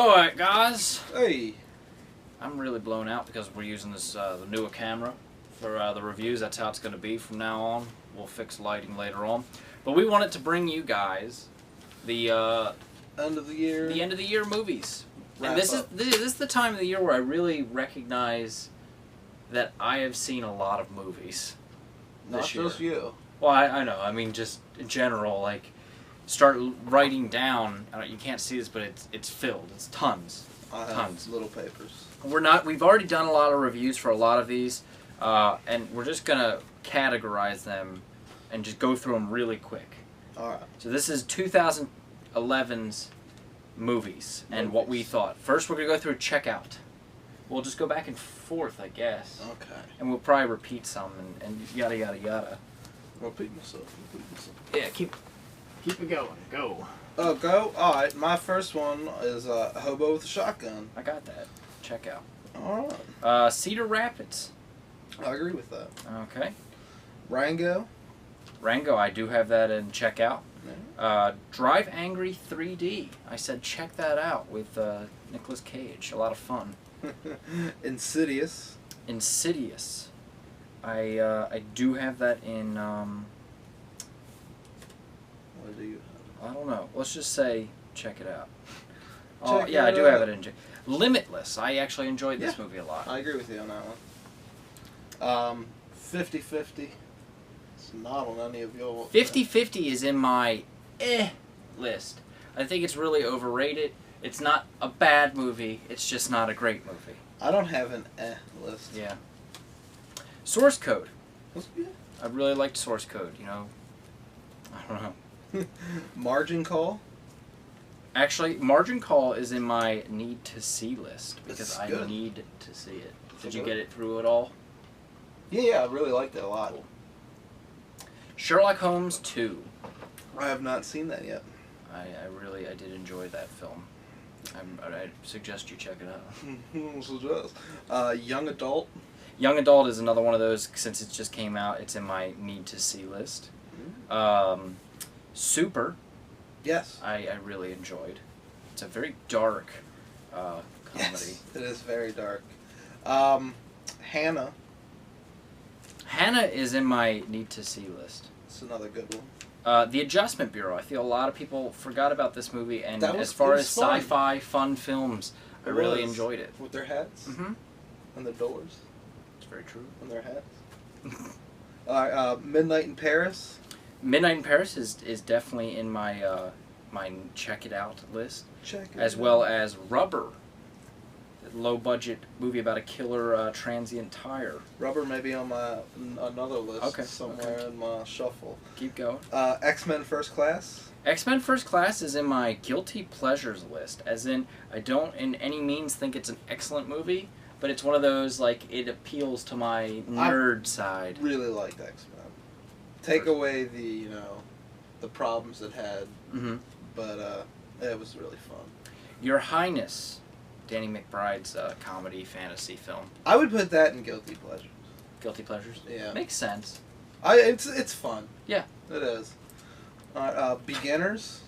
Alright guys, Hey. I'm really blown out because we're using this the newer camera for the reviews. That's how it's going to be from now on. We'll fix lighting later on. But we wanted to bring you guys the End of the year. the end of the year movies. And Wrap this up. is the time of the year where I really recognize that I have seen a lot of movies. Not this year. just you. Well, I know. I mean, just in general, like, start writing down. You can't see this, but it's filled. It's tons. I have Tons. little papers. We've already done a lot of reviews for a lot of these, and we're just gonna categorize them and just go through them really quick. Alright. So this is 2011's movies and what we thought. First, we're gonna go through checkout. We'll just go back and forth, I guess, Okay. and we'll probably repeat some and yada yada yada. Repeat myself. Yeah, keep it going. Go. Oh, go? Alright, my first one is Hobo with a Shotgun. I got that. Check out. Alright. Cedar Rapids. I agree with that. Okay. Rango. Rango, I do have that in checkout. Yeah. Drive Angry 3D. I said check that out with Nicolas Cage. A lot of fun. Insidious. Insidious. I do have that in. What do you I don't know. Let's just say check it out. Check Yeah, I it do have out. it in. Limitless. I actually enjoyed this Yeah. movie a lot. I agree with you on that one. 50-50. It's not on any of your... 50-50 is in my list. I think it's really overrated. It's not a bad movie. It's just not a great movie. I don't have an list. Yeah. Source Code. What's good? I really liked Source Code, you know. I don't know. Margin Call. Actually, Margin Call is in my need to see list because That's I good. need to see it. Did you good. get it through it all? Yeah, I really liked it a lot. Cool. Sherlock Holmes 2. I have not seen that yet. I did enjoy that film. I suggest you check it out. Suggest. Young Adult. Young Adult is another one of those, since it just came out, it's in my need to see list. Super, Yes. I really enjoyed. It's a very dark comedy. Yes, it is very dark. Hannah. Hannah is in my need to see list. It's another good one. The Adjustment Bureau. I feel a lot of people forgot about this movie, and That was- as far it was as fun. sci-fi fun films, I It really was. enjoyed it. With their hats Mm-hmm. and their doors It's very true. and their hats. Alright, Midnight in Paris. Midnight in Paris is definitely in my my check it out list, Check it as out. well as Rubber, a low budget movie about a killer transient tire. Rubber may be on my another list Okay, somewhere in my shuffle. Keep going. X-Men First Class. X-Men First Class is in my guilty pleasures list, as in I don't in any means think it's an excellent movie, but it's one of those, like, it appeals to my nerd side. Really liked X-Men. Take away the the problems it had, Mm-hmm. but it was really fun. Your Highness, Danny McBride's comedy fantasy film. I would put that in guilty pleasure. Guilty pleasures? Yeah. Makes sense. It's fun. Yeah. It is. Beginners.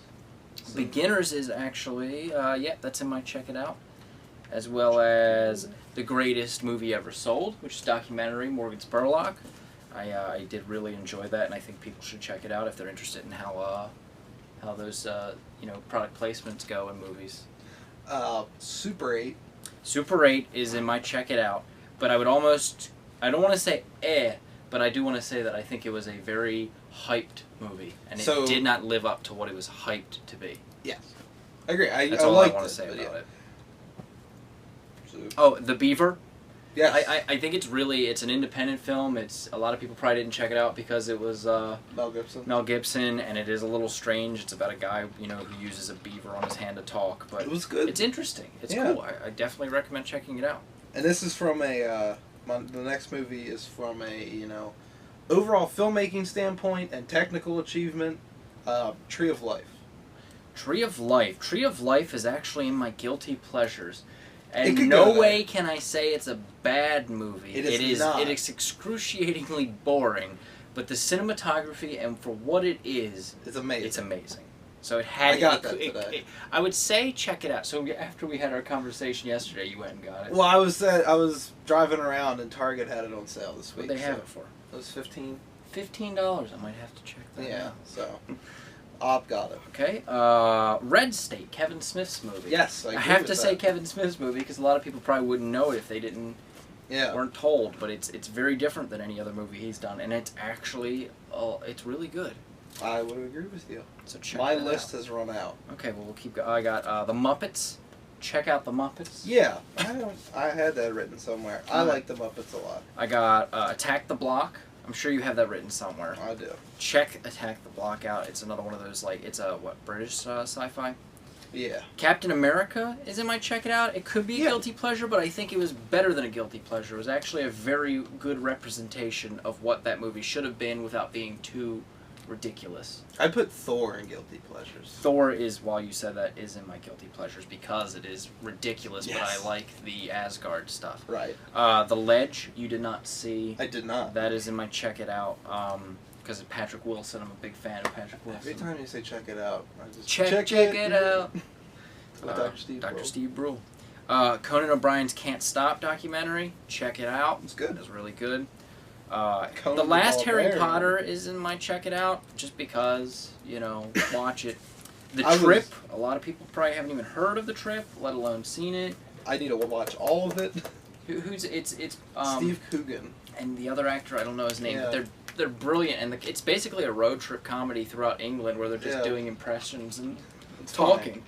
Beginners is actually, that's in my check it out. As well as The Greatest Movie Ever Sold, which is a documentary, Morgan Spurlock. I did really enjoy that, and I think people should check it out if they're interested in how those product placements go in movies. Super 8. Super 8 is in my check it out, but I don't want to say but I do want to say that I think it was a very hyped movie, and it did not live up to what it was hyped to be. Yes. I agree. That's I all liked I want to it, say but about yeah. it. So, Oh, The Beaver. yes. I think it's an independent film. It's a lot of people probably didn't check it out because it was Mel Gibson. Mel Gibson, and it is a little strange. It's about a guy who uses a beaver on his hand to talk, but It was good. it's interesting. It's Yeah. cool. I definitely recommend checking it out. And this is from the next movie is from a overall filmmaking standpoint and technical achievement. Tree of Life. Tree of Life. Tree of Life is actually in my guilty pleasures. It And could no go there. way can I say it's a bad movie. It is not. It is excruciatingly boring, but the cinematography and for what it is, It's amazing. it's amazing. So it had. I got that today. I would say check it out. So after we had our conversation yesterday, you went and got it. Well, I was driving around and Target had it on sale this week. What they have it for? It was $15. $15. I might have to check that Yeah, out. so Op got it. Okay. Red State, Kevin Smith's movie. Yes, I agree have with to say that. Kevin Smith's movie because a lot of people probably wouldn't know it if they weren't told. But it's very different than any other movie he's done, and it's actually it's really good. I would agree with you. So check My that list out. has run out. Okay, well we'll keep going. I got the Muppets. Check out the Muppets. Yeah, I had that written somewhere. I Alright. like the Muppets a lot. I got Attack the Block. I'm sure you have that written somewhere. I do. Check Attack the Block out. It's another one of those it's a British sci-fi. Yeah. Captain America is in my check it out. It could be a Yeah. guilty pleasure, but I think it was better than a guilty pleasure. It was actually a very good representation of what that movie should have been without being too ridiculous. I put Thor in guilty pleasures. Thor is, while you said that, is in my guilty pleasures because it is ridiculous, but Yes. I like the Asgard stuff. Right. The Ledge, you did not see. I did not. That is in my check it out. Because of Patrick Wilson, I'm a big fan of Patrick Wilson. Every time you say check it out, I just Check it out. With Dr. Steve Dr. Brule. Steve Brule. Conan O'Brien's Can't Stop documentary. Check it out. It's good. It's really good. Conan The last the Harry Barbarian. Potter is in my check it out, just because, watch it. The I was- Trip, a lot of people probably haven't even heard of The Trip, let alone seen it. I need to watch all of it. It's Steve Coogan. and the other actor, I don't know his name, Yeah. but they're brilliant, and it's basically a road trip comedy throughout England where they're just Yeah. doing impressions and It's talking.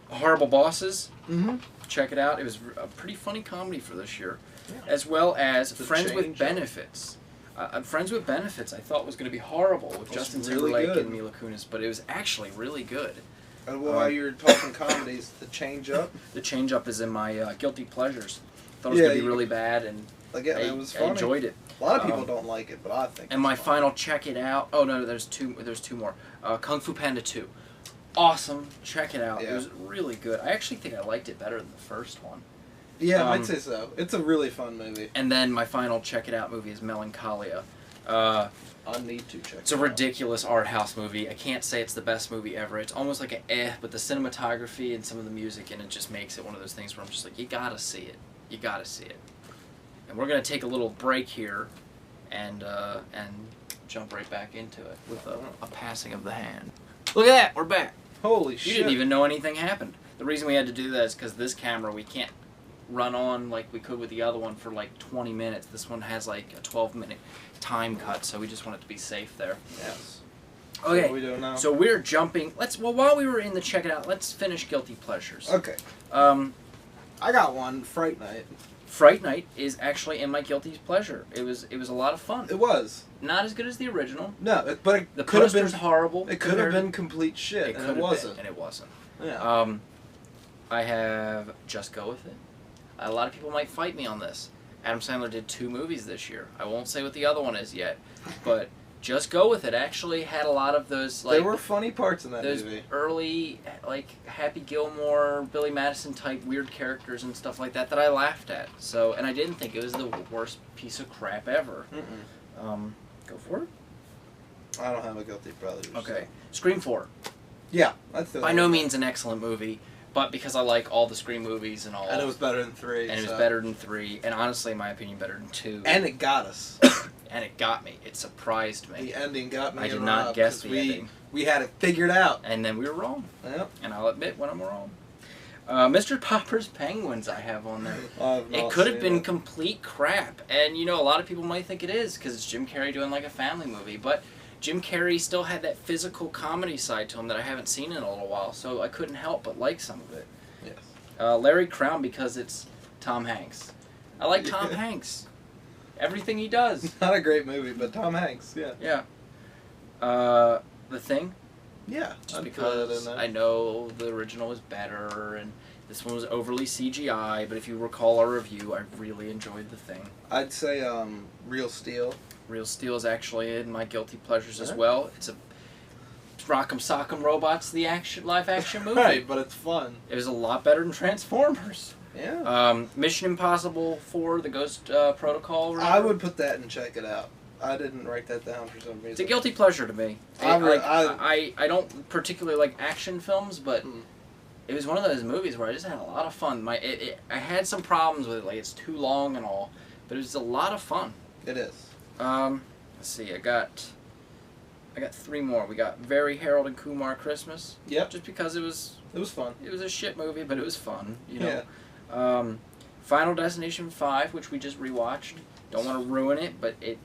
Horrible Bosses, Mm-hmm. check it out. It was a pretty funny comedy for this year, Yeah. as well as The Friends with Change Up. Benefits. Friends with Benefits, I thought was going to be horrible with It's Justin really Timberlake good. and Mila Kunis, but it was actually really good. And while you're talking comedies, The Change Up. The Change Up is in my guilty pleasures. Thought it was Yeah, going to be you- really bad, and Again, I, it was I funny. enjoyed it. A lot of people Um, don't like it, but I think. And it's my funny. final check it out. Oh no, there's two more. Kung Fu Panda 2. Awesome. Check it out. It Yeah. was really good. I actually think I liked it better than the first one. Yeah, um, I'd say so. It's a really fun movie. And then my final check it out movie is Melancholia. Uh, I need to check. it's a ridiculous art house movie. I can't say it's the best movie ever. It's almost like but the cinematography and some of the music in it just makes it one of those things where I'm just like, you gotta see it. You gotta see it. And we're gonna take a little break here, and jump right back into it with a passing of the hand. Look at that, we're back. Holy You shit! didn't even know anything happened. The reason we had to do that is because this camera we can't run on like we could with the other one for like 20 minutes. This one has like a 12-minute time cut, so we just want it to be safe there. Yes. Okay, What are we doing now? so we're jumping. While we were in the check it out, let's finish guilty pleasures. Okay. I got one. Fright Night. Fright Night is actually in my guilty pleasure. It was a lot of fun. It was. Not as good as the original. No, but it The could have poster's been. horrible. It could have compared- been complete shit, It and could it have wasn't. been, and it wasn't. Yeah. I have Just Go With It. A lot of people might fight me on this. Adam Sandler did 2 movies this year. I won't say what the other one is yet, but Just Go With It actually had a lot of those There were funny parts in that those movie. early Happy Gilmore, Billy Madison type weird characters and stuff like that I laughed at. So, and I didn't think it was the worst piece of crap ever. Go for it. I don't have a guilty pleasure. Okay. Scream 4. Yeah, that's the. By no means an excellent movie, but because I like all the Scream movies and all. And it was better than 3. And it was so- better than 3, and honestly, in my opinion, better than 2. And it got us. And it got me. It surprised me. The ending got me. I did and not Rob, guess 'cause the we, ending. We had it figured out. And then we were wrong. Yep. And I'll admit when I'm wrong. Mr. Popper's Penguins I have on there. It could have been complete crap. And, a lot of people might think it is, because it's Jim Carrey doing like a family movie. But Jim Carrey still had that physical comedy side to him that I haven't seen in a little while, so I couldn't help but like some of it. Yes. Larry Crown, because it's Tom Hanks. I like Tom Hanks. Everything he does. Not a great movie, but Tom Hanks. Yeah. Yeah. The Thing, Yeah. just I'd put it because in there. I know the original was better, and this one was overly CGI, but if you recall our review, I really enjoyed The Thing. I'd say Real Steel. Real Steel is actually in my guilty pleasures as Yeah. well. It's a Rock'em Sock'em Robots, the live action movie. Right, but it's fun. It was a lot better than Transformers. Yeah. Mission Impossible 4, The Ghost Protocol. I would put that and check it out. I didn't write that down for some reason. It's a guilty pleasure to me. I don't particularly like action films, but it was one of those movies where I just had a lot of fun. I had some problems with it, like it's too long and all, but it was a lot of fun. It is. Let's see, I got 3 more. We got Very Harold and Kumar Christmas. Yep. Just because it was fun. It was a shit movie, but it was fun. You know. Yeah. Final Destination 5, which we just rewatched. Don't want to ruin it, but it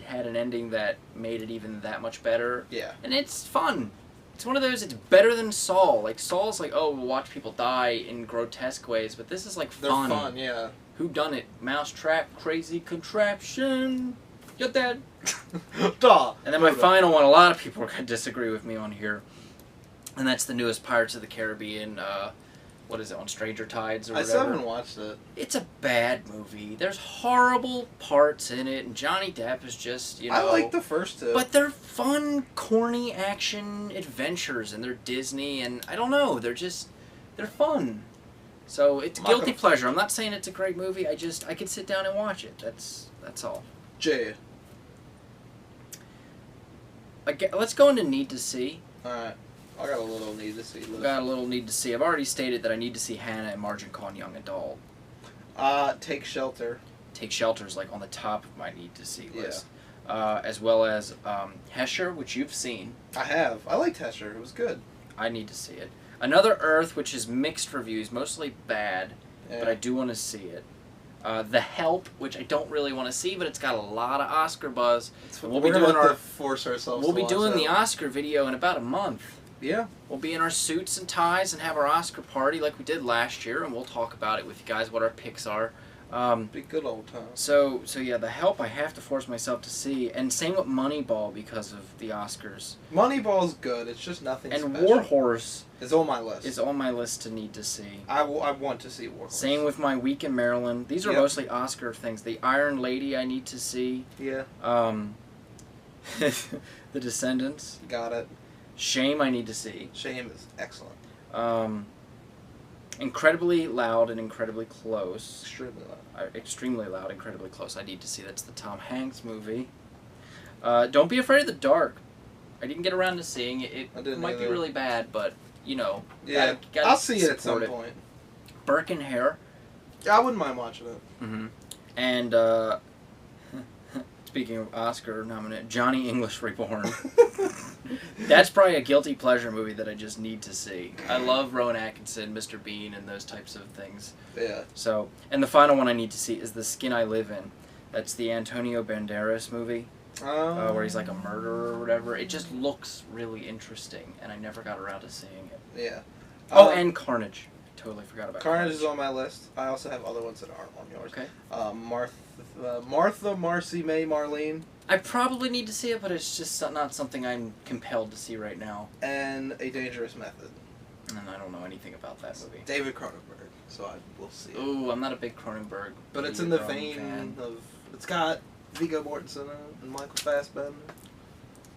had an ending that made it even that much better. Yeah. And it's fun. It's one of those, it's better than Saw. Like, Saw's like, oh, we'll watch people die in grotesque ways, but this is like fun. They're fun, yeah. Who done it? Mousetrap, crazy contraption. Get that? Duh. And then my final one, a lot of people are going to disagree with me on here, and that's the newest Pirates of the Caribbean, what is it, on Stranger Tides or I whatever. still haven't watched it. It's a bad movie. There's horrible parts in it, and Johnny Depp is just, you know... I like the first two. But they're fun, corny action adventures, and they're Disney, and I don't know, they're fun. So it's guilty pleasure. I'm not saying it's a great movie, I could sit down and watch it. That's all. Jay. Let's go into need to see. Alright. I got a little need to see. Got a little need to see. I've already stated that I need to see Hannah and Margin Call Young Adult. Take Shelter. Take Shelter's like on the top of my need to see list. As well as Hesher, which you've seen. I have. I liked Hesher. It was good. I need to see it. Another Earth, which is mixed reviews, mostly bad, but I do want to see it. The Help, which I don't really want to see, but it's got a lot of Oscar buzz. We'll be doing our force ourselves. We'll be doing the Oscar video in about a month. Yeah. We'll be in our suits and ties and have our Oscar party like we did last year, and we'll talk about it with you guys, what our picks are. Be good old time. So yeah, The Help I have to force myself to see, and same with Moneyball because of the Oscars. Moneyball's good. It's just nothing and special. War Horse is on my list. Is on my list to need to see. I want to see War Horse. Same with My Week in Maryland. These are mostly Oscar things. The Iron Lady I need to see. Yeah. The Descendants. Got it. Shame I need to see. Shame is excellent. Incredibly Loud and Incredibly Close. Extremely loud. Extremely Loud, Incredibly Close. I need to see. That's the Tom Hanks movie. Don't Be Afraid of the Dark. I didn't get around to seeing it. It might be really bad, but, you know. Yeah, gotta I'll see it at some point. Burke and Hare. Yeah, I wouldn't mind watching it. Mm-hmm. And, speaking of Oscar nominated, Johnny English Reborn. That's probably a guilty pleasure movie that I just need to see. I love Rowan Atkinson, Mr. Bean, and those types of things. Yeah. So, and the final one I need to see is The Skin I Live In. That's the Antonio Banderas movie, where he's like a murderer or whatever. It just looks really interesting, and I never got around to seeing it. Yeah. Oh, and Carnage. I totally forgot about Carnage. Carnage is on my list. I also have other ones that aren't on yours. Okay. Martha, Marcy, May, Marlene. I probably need to see it, but it's just not something I'm compelled to see right now. And A Dangerous Method. And I don't know anything about that movie. David Cronenberg, so I will see it. Ooh, I'm not a big Cronenberg. But it's in the vein of... It's got Viggo Mortensen in it, and Michael Fassbender.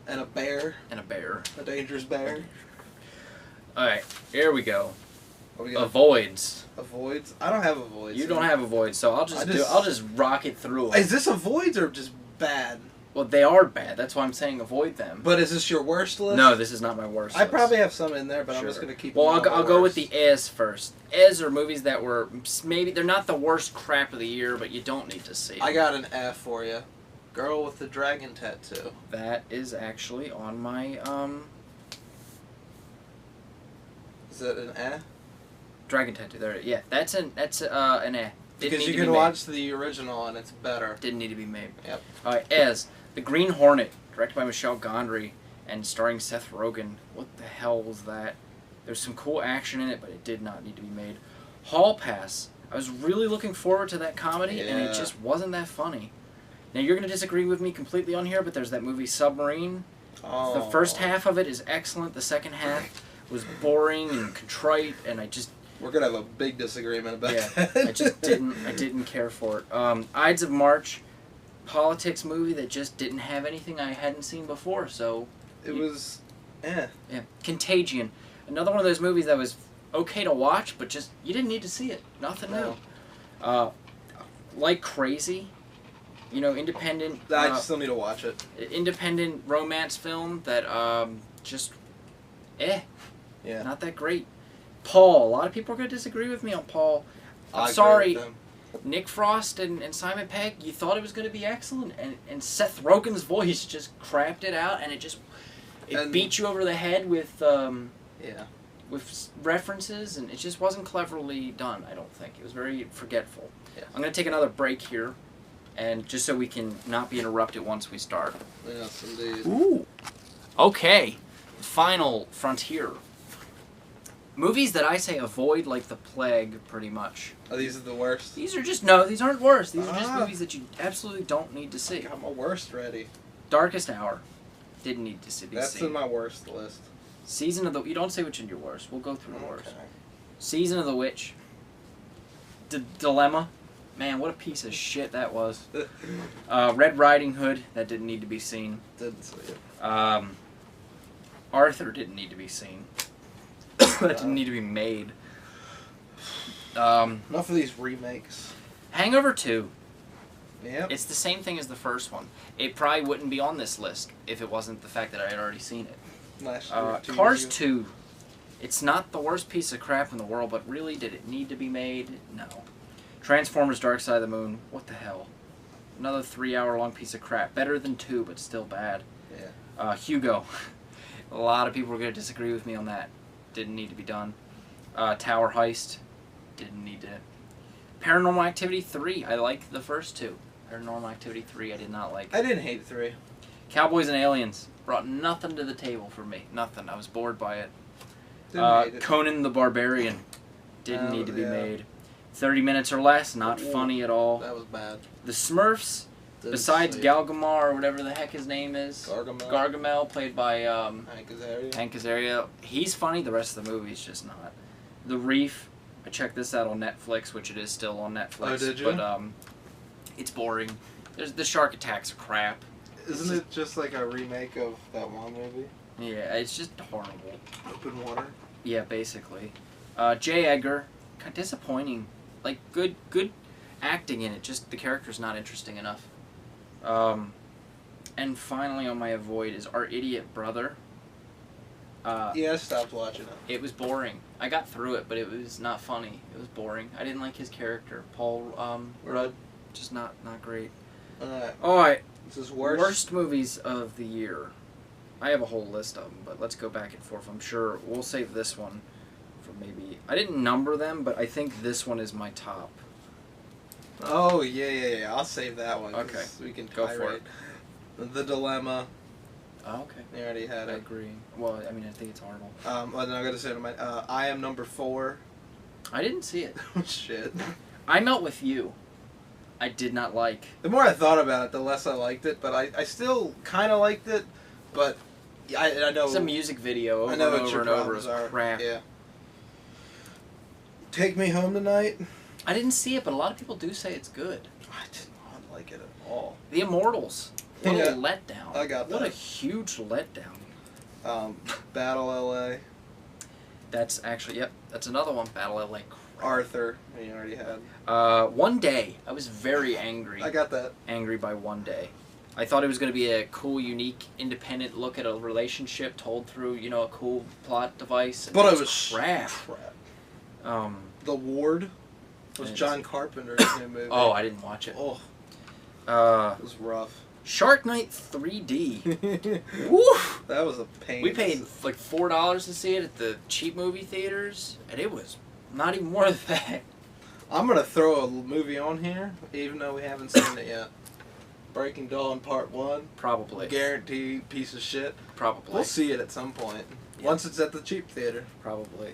And a bear. A dangerous bear. Alright, here we go. Avoids. Avoids? I don't have avoids. You don't have avoids, so I'll just rock it through. Is this avoids or just bad? Well, they are bad. That's why I'm saying avoid them. But is this your worst list? No, this is not my worst list. I probably have some in there, but I'm just going to keep Well, I'll go with the Es first. Es are movies that were, maybe, they're not the worst crap of the year, but you don't need to see. I got an F for you. Girl with the Dragon Tattoo. That is actually on my, Is it an Eh? Dragon Tattoo, there, yeah. That's an Eh. Because you can watch the original and it's better. Didn't need to be made. Yep. Alright, Ez. The Green Hornet, directed by Michel Gondry and starring Seth Rogen. What the hell was that? There's some cool action in it, but it did not need to be made. Hall Pass. I was really looking forward to that comedy, and it just wasn't that funny. Now, you're going to disagree with me completely on here, but there's that movie Submarine. Oh. The first half of it is excellent. The second half was boring and contrite, and I just... We're going to have a big disagreement about that. I just didn't care for it. Ides of March, politics movie that just didn't have anything I hadn't seen before, so... It was... Eh. Yeah. Contagion. Another one of those movies that was okay to watch, but just, you didn't need to see it. Nothing new. Like Crazy. independent. I still need to watch it. Independent romance film that just, Yeah. not that great. Paul. A lot of people are gonna disagree with me on Paul. I agree Sorry. with them. Nick Frost and Simon Pegg, you thought it was going to be excellent, and Seth Rogen's voice just crapped it out, and it beat you over the head with with references, and it just wasn't cleverly done. I don't think it was very forgetful. Yeah. I'm going to take another break here, and just so we can not be interrupted once we start. Yes, indeed. Ooh. Okay, final frontier. Movies that I say avoid like the plague, pretty much. Oh, these are the worst. These aren't worse. These are just movies that you absolutely don't need to I see. got my worst ready. Darkest Hour, didn't need to be That's seen. in my worst list. Season of the... You don't say which in your worst. We'll go through the worst. Okay. Season of the Witch. Dilemma. Man, what a piece of shit that was. Red Riding Hood, that didn't need to be seen. Didn't see it. Arthur didn't need to be seen. That didn't need to be made. Enough of these remakes. Hangover 2. Yep. It's the same thing as the first one. It probably wouldn't be on this list if it wasn't the fact that I had already seen it. Last year, 2 Cars years ago. 2. It's not the worst piece of crap in the world, but really, did it need to be made? No. Transformers Dark Side of the Moon. What the hell? Another 3-hour-long piece of crap. Better than 2, but still bad. Yeah. Hugo. A lot of people are going to disagree with me on that. Didn't need to be done. Tower Heist. Didn't need to. Paranormal Activity 3. I liked the first 2. Paranormal Activity 3 I did not like. I didn't hate 3. Cowboys and Aliens. Brought nothing to the table for me. Nothing. I was bored by it. Didn't hate it. Conan the Barbarian. Didn't need to be made. 30 Minutes or Less. Not funny at all. That was bad. The Smurfs. Didn't Besides see it. Galgamar or whatever the heck his name is. Gargamel, played by Hank Azaria. Hank Azaria. He's funny. The rest of the movie's just not. The Reef. I checked this out on Netflix, which it is still on Netflix. Oh, did you? But it's boring. The shark attacks are crap. Isn't it just like a remake of that one movie? Yeah, it's just horrible. Open Water? Yeah, basically. J. Edgar, kind of disappointing. Like good acting in it. Just the character's not interesting enough. And finally, on my avoid is Our Idiot Brother. Yeah, I stopped watching it. It was boring. I got through it, but it was not funny. It was boring. I didn't like his character, Paul Rudd. Just not great. Alright. All right. This is worst. Worst movies of the year. I have a whole list of them, but let's go back and forth. I'm sure we'll save this one for maybe... I didn't number them, but I think this one is my top. Oh, yeah. I'll save that one. 'Cause Okay. We can Go for tirade. The Dilemma. Oh, okay. You already had I it. agree. Well, I mean, I think it's horrible. Well, then I gotta say I Am Number 4. I didn't see it. Shit. I Melt With You. I did not like. The more I thought about it, the less I liked it, but I still kind of liked it, but I know... It's a music video over I know and what your over and over. problems It's are. crap. Yeah. Take Me Home Tonight. I didn't see it, but a lot of people do say it's good. I did not like it at all. The Immortals. What Yeah. a letdown. I got What that. a huge letdown. Battle LA. That's actually, yep, that's another one. Battle LA. Crap. Arthur. You already had. One Day. I was very angry. I got that. Angry by One Day. I thought it was going to be a cool, unique, independent look at a relationship told through, a cool plot device. And But it was crap. crap. The Ward was It's- John Carpenter's new movie. Oh, I didn't watch it. Oh, it was rough. Shark Night 3D. Woo! That was a pain. We paid like $4 to see it at the cheap movie theaters, and it was not even worth that. I'm gonna throw a movie on here, even though we haven't seen it yet. Breaking Dawn Part 1. Probably. Guaranteed piece of shit. Probably. We'll see it at some point. Yeah. Once it's at the cheap theater. Probably.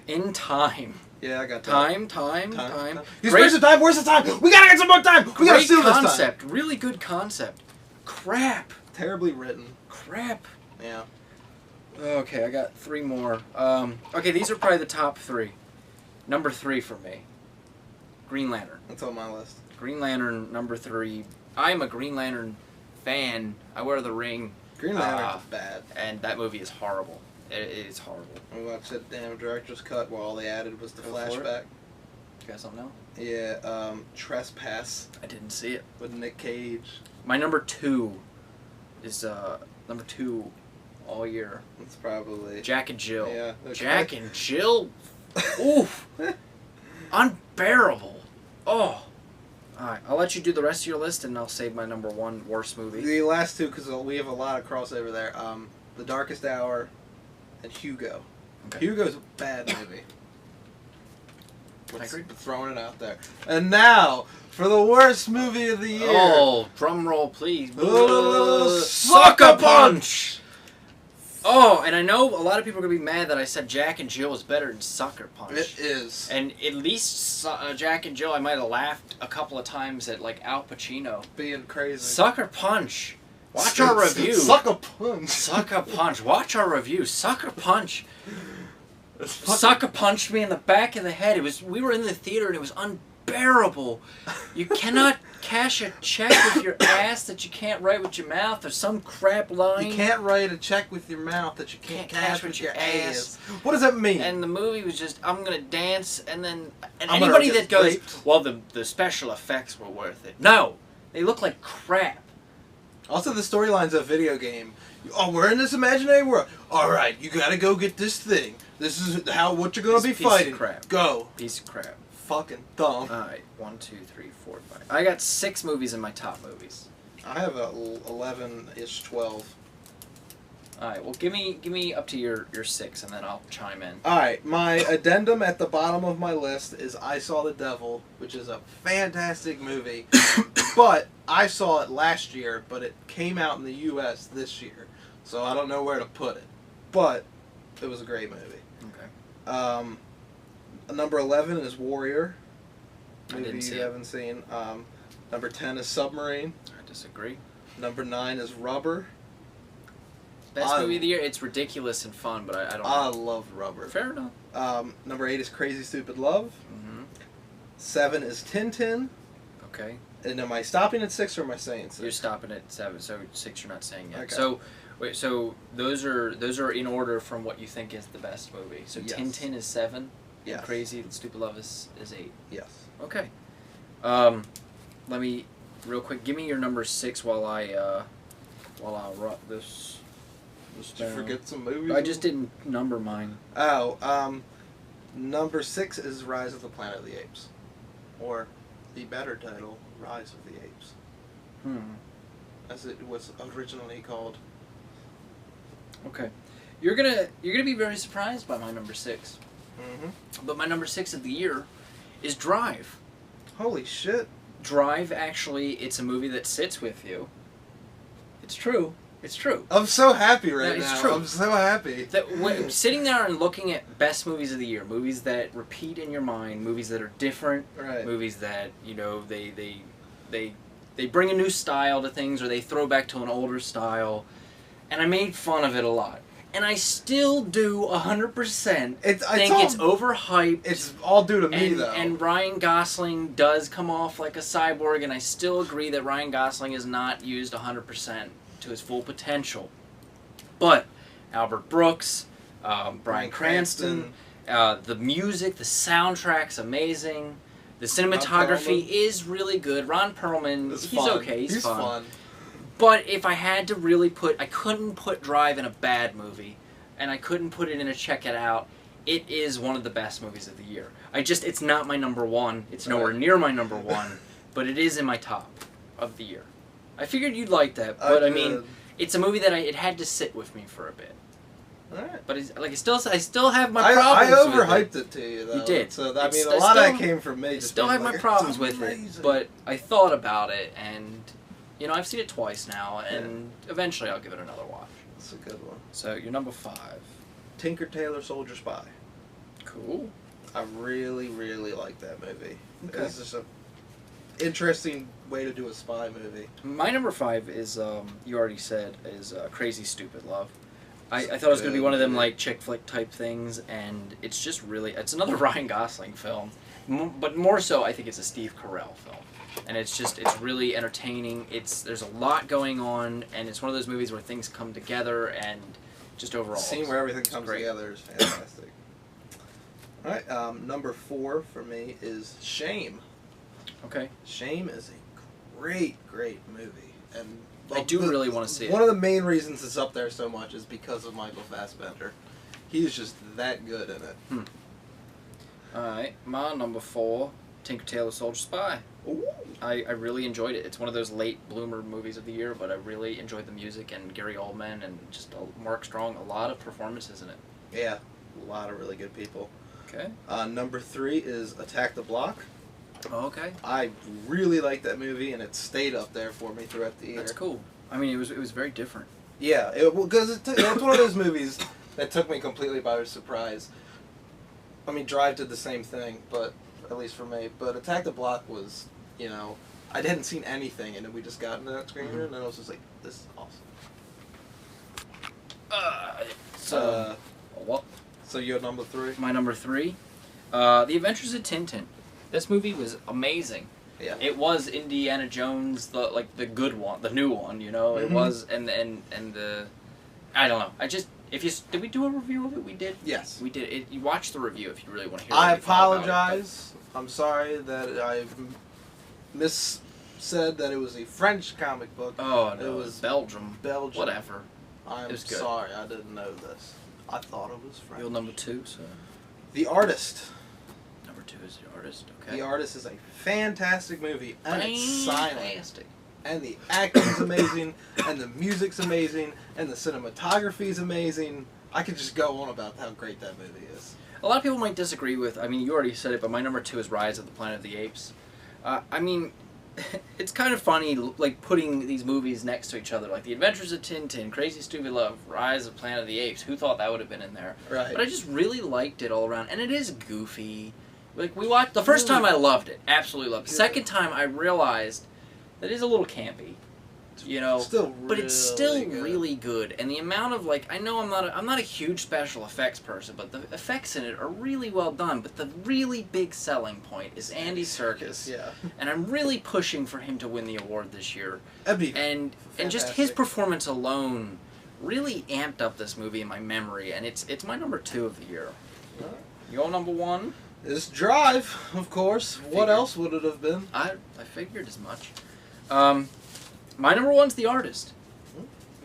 In Time. Yeah, I got that. Time. You spend some time. Where's the time? We gotta get some more time. We gotta Great steal this time. concept. Really good concept. Crap. Terribly written. Crap. Yeah. Okay, I got 3 more. Okay, these are probably the top 3. Number 3 for me. Green Lantern. That's on my list. Green Lantern, number 3. I am a Green Lantern fan. I wear the ring. Green Lantern's bad. And that movie is horrible. It is horrible. We watched that damn director's cut where all they added was the Go for it. flashback. You got something else? Yeah, Trespass I didn't see it. with Nick Cage. My number 2 is number 2 all year. It's probably Jack and Jill. Yeah, okay. Jack and Jill. Oof. Unbearable. Oh. Alright, I'll let you do the rest of your list and I'll save my number 1 worst movie. The last two, because we have a lot of crossover there. The Darkest Hour and Hugo. Okay. Hugo's a bad movie. I agree. Throwing it out there. And now for the worst movie of the year. Oh, drum roll, please. Sucker Punch! Oh, and I know a lot of people are going to be mad that I said Jack and Jill is better than Sucker Punch. It is. And at least Jack and Jill, I might have laughed a couple of times at, like, Al Pacino. Being crazy. Sucker Punch. Watch our review. Sucker Punch. Sucker Punch. Watch our review. Sucker Punch. Sucker punched me in the back of the head. We were in the theater and it was unbearable. You cannot cash a check with your ass that you can't write with your mouth. There's some crap line. You can't write a check with your mouth that you can't cash with your ass. What does that mean? And the movie was just, I'm gonna dance, and then I'm anybody gonna that get goes, raped. well, the special effects were worth it. No, they look like crap. Also, the storyline's a video game. Oh, we're in this imaginary world. All right, you gotta go get this thing. This is what you're gonna This be piece of fighting. crap. Go. Piece of crap. Fucking dumb. Alright, 1, 2, 3, 4, 5. I got 6 movies in my top movies. I have a 11-ish, 12. Alright, well give me up to your 6 and then I'll chime in. Alright, my addendum at the bottom of my list is I Saw the Devil, which is a fantastic movie. But I saw it last year, but it came out in the US this year. So I don't know where to put it. But it was a great movie. Okay. Number 11 is Warrior. I Movie didn't see you it. haven't seen. Number 10 is Submarine. I disagree. Number 9 is Rubber. Best movie of the year, it's ridiculous and fun, but I don't I know. love Rubber. Fair enough. Number 8 is Crazy Stupid Love. Mm-hmm. 7 is Tintin. Okay. And am I stopping at 6 or am I saying 6? You're stopping at 7, so 6 you're not saying yet. Okay. So wait, so those are in order from what you think is the best movie. So Yes. Tintin is 7. Yes. And Crazy Stupid Love is 8. Yes. Okay. Let me real quick. Give me your number 6 while I write this Did you down. forget some movies? I just didn't number mine. Oh, number 6 is Rise of the Planet of the Apes. Or the better title, Rise of the Apes. As it was originally called. Okay. You're gonna be very surprised by my number 6. Mm-hmm. But my number 6 of the year is Drive. Holy shit. Drive, actually, it's a movie that sits with you. It's true. It's true. I'm so happy right No, it's now. true. I'm so happy. Sitting there and looking at best movies of the year, movies that repeat in your mind, movies that are different, Right. movies that, you know, they bring a new style to things, or they throw back to an older style, and I made fun of it a lot. And I still do 100% think it's overhyped. It's all due to me, though. And Ryan Gosling does come off like a cyborg, and I still agree that Ryan Gosling is not used 100% to his full potential. But Albert Brooks, Bryan Cranston, the music, the soundtrack's amazing. The cinematography is really good. Ron Perlman, It's he's fun. okay. He's fun. But if I had to really I couldn't put Drive in a bad movie, and I couldn't put it in a check it out. It is one of the best movies of the year. It's not my number 1. It's nowhere near my number 1, but it is in my top of the year. I figured you'd like that, but I mean, it's a movie that it had to sit with me for a bit. Alright. But I still have my problems. I with overhyped it to you, though. You did. So I It's- mean, a lot of that came from me. I Just still being have my like, problems "It's with it, amazing." but I thought about it, and you know, I've seen it twice now, and eventually I'll give it another watch. That's a good one. So you're number 5. Tinker Tailor Soldier Spy. Cool. I really, really like that movie. Okay. It's just a interesting way to do a spy movie. My number 5 is you already said is Crazy Stupid Love. I thought it was going to be one of them like chick flick type things, and it's just really it's another Ryan Gosling film, but more so I think it's a Steve Carell film, and it's really entertaining. There's a lot going on, and it's one of those movies where things come together, and just overall The scene where everything comes great. together is fantastic. All right. Number 4 for me is Shame. Okay. Shame is a great movie, and I do really want to see it. One of the main reasons it's up there so much is because of Michael Fassbender. He's just that good in it. Alright, my number 4, Tinker Tailor Soldier Spy. Ooh. I really enjoyed it. It's one of those late bloomer movies of the year, but I really enjoyed the music and Gary Oldman and just Mark Strong. A lot of performances in it. Yeah, a lot of really good people. Okay. Number 3 is Attack the Block. Oh, okay. I really liked that movie, and it stayed up there for me throughout the year. That's cool. I mean, it was very different. Yeah, because it's one of those movies that took me completely by surprise. I mean, Drive did the same thing, but at least for me. But Attack the Block was, I hadn't seen anything, and then we just got into that screen room, and I was just like, this is awesome. What? So you're number 3? My number 3, The Adventures of Tintin. This movie was amazing. Yeah. It was Indiana Jones, the good one, the new one. It was, and the, I don't know. Did we do a review of it? We did. Yes. We did. You watch the review if you really want to hear. I what we thought about it, apologize. I'm sorry that I said that it was a French comic book. Oh no, it was Belgium. Belgium. Whatever. I'm was good. sorry, I didn't know this. I thought it was French. Your number 2, so. The Artist. Number 2 is The Artist. Okay. The Artist is a fantastic movie, and it's silent. Fantastic. And the acting's amazing, and the music's amazing, and the cinematography's amazing. I could just go on about how great that movie is. A lot of people might disagree with. I mean, you already said it, but my number 2 is Rise of the Planet of the Apes. I mean, it's kind of funny, like, putting these movies next to each other, like The Adventures of Tintin, Crazy Stupid Love, Rise of Planet of the Apes. Who thought that would have been in there? Right. But I just really liked it all around, and it is goofy. Like, we watched the first time, I loved it, absolutely loved it. The second time, I realized that it's a little campy, but it's still good. really good. And the amount of, like, I know I'm not a huge special effects person, but the effects in it are really well done. But the really big selling point is Andy Serkis. Yeah. And I'm really pushing for him to win the award this year. That'd be And just his fantastic. performance alone really amped up this movie in my memory, and it's my number 2 of the year. Your number 1? It's Drive, of course. What else would it have been? I figured as much. My number 1's The Artist.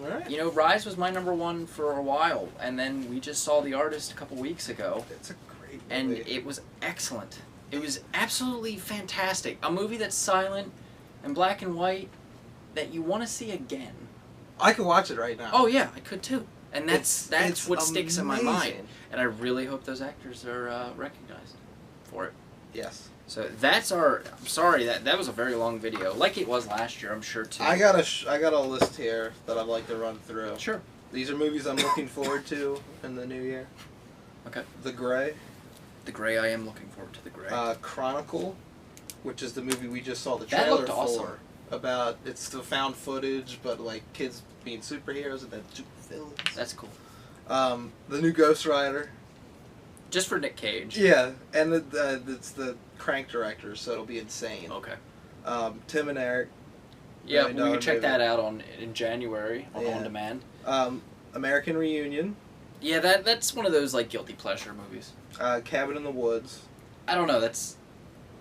All right. Rise was my number 1 for a while, and then we just saw The Artist a couple weeks ago, It's a great movie. and it was excellent. It was absolutely fantastic. A movie that's silent and black and white that you want to see again. I could watch it right now. Oh yeah, I could too. And that's It's what sticks in my mind. amazing. And I really hope those actors are recognized for it. Yes. So that's our. I'm sorry that was a very long video, like it was last year. I'm sure too. I got a list here that I'd like to run through. Sure. These are movies I'm looking forward to in the new year. Okay. The Grey. The Grey. I am looking forward to The Grey. Chronicle, which is the movie we just saw the That trailer looked awesome. for. About it's the found footage, but like kids being superheroes and then super villains. That's cool. The new Ghost Rider. Just for Nick Cage. Yeah, and it's the Crank director, so it'll be insane. Okay. Tim and Eric. Yeah, $1 we can check movie. that out in January on Yeah. On Demand. American Reunion. Yeah, that's one of those like guilty pleasure movies. Cabin in the Woods. I don't know.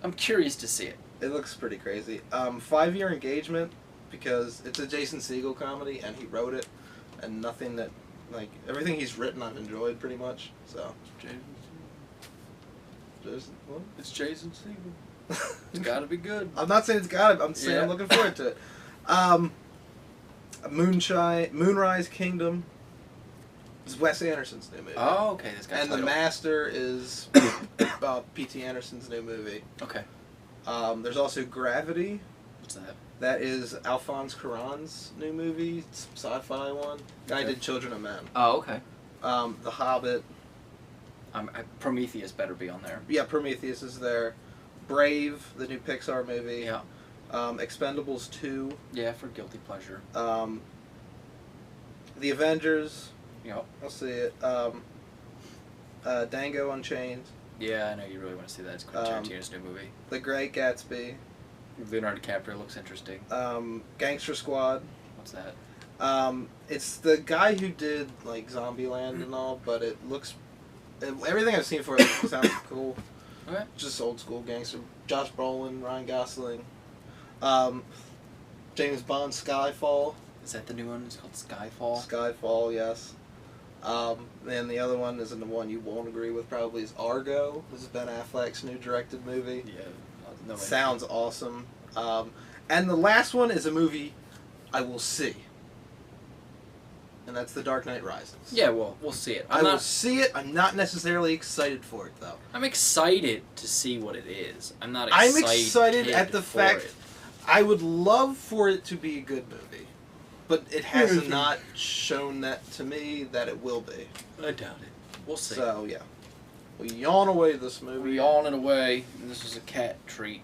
I'm curious to see it. It looks pretty crazy. 5 Year Engagement, because it's a Jason Segel comedy, and he wrote it, and nothing that, like, everything he's written I've enjoyed pretty much, so. Jason, what? It's Jason Segel. It's got to be good. I'm not saying it's got it, I'm saying I'm Yeah. looking forward to it. Moonrise Kingdom. It's Wes Anderson's new movie. Oh, okay. This guy's And The Master is P.T. Anderson's new movie. Okay. There's also Gravity. What's that? That is Alphonse Cuarón's new movie. It's a sci-fi one. Guy Okay. did Children of Men. Oh, okay. The Hobbit. Prometheus better be on there. Yeah, Prometheus is there. Brave, the new Pixar movie. Yeah. Expendables 2. Yeah, for guilty pleasure. The Avengers. Yep. I'll see it. Dango Unchained. Yeah, I know you really want to see that. It's Quentin Tarantino's new movie. The Great Gatsby. Leonardo DiCaprio looks interesting. Gangster Squad. What's that? It's the guy who did like Zombieland and all, but it looks Everything I've seen for it sounds cool. Okay. Just old school gangster. Josh Brolin, Ryan Gosling, James Bond, Skyfall. Is that the new one? It's called Skyfall. Skyfall, yes. And the other one isn't the one you won't agree with. Probably is Argo. This is Ben Affleck's new directed movie. Yeah. No idea. Sounds awesome. And the last one is a movie I will see. And that's The Dark Knight Rises. Yeah, well, we'll see it. I will see it. I'm not necessarily excited for it, though. I'm excited to see what it is. I'm not I'm excited. excited at the for fact it. I would love for it to be a good movie. But it has not shown that to me that it will be. I doubt it. We'll see. So, yeah. We yawn away this movie. We yawn it away, and this was a cat treat.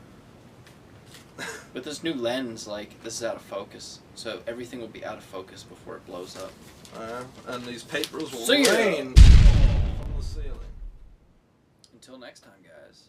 With this new lens, like, this is out of focus. So everything will be out of focus before it blows up. And these papers will See ya. rain from the ceiling. Until next time, guys.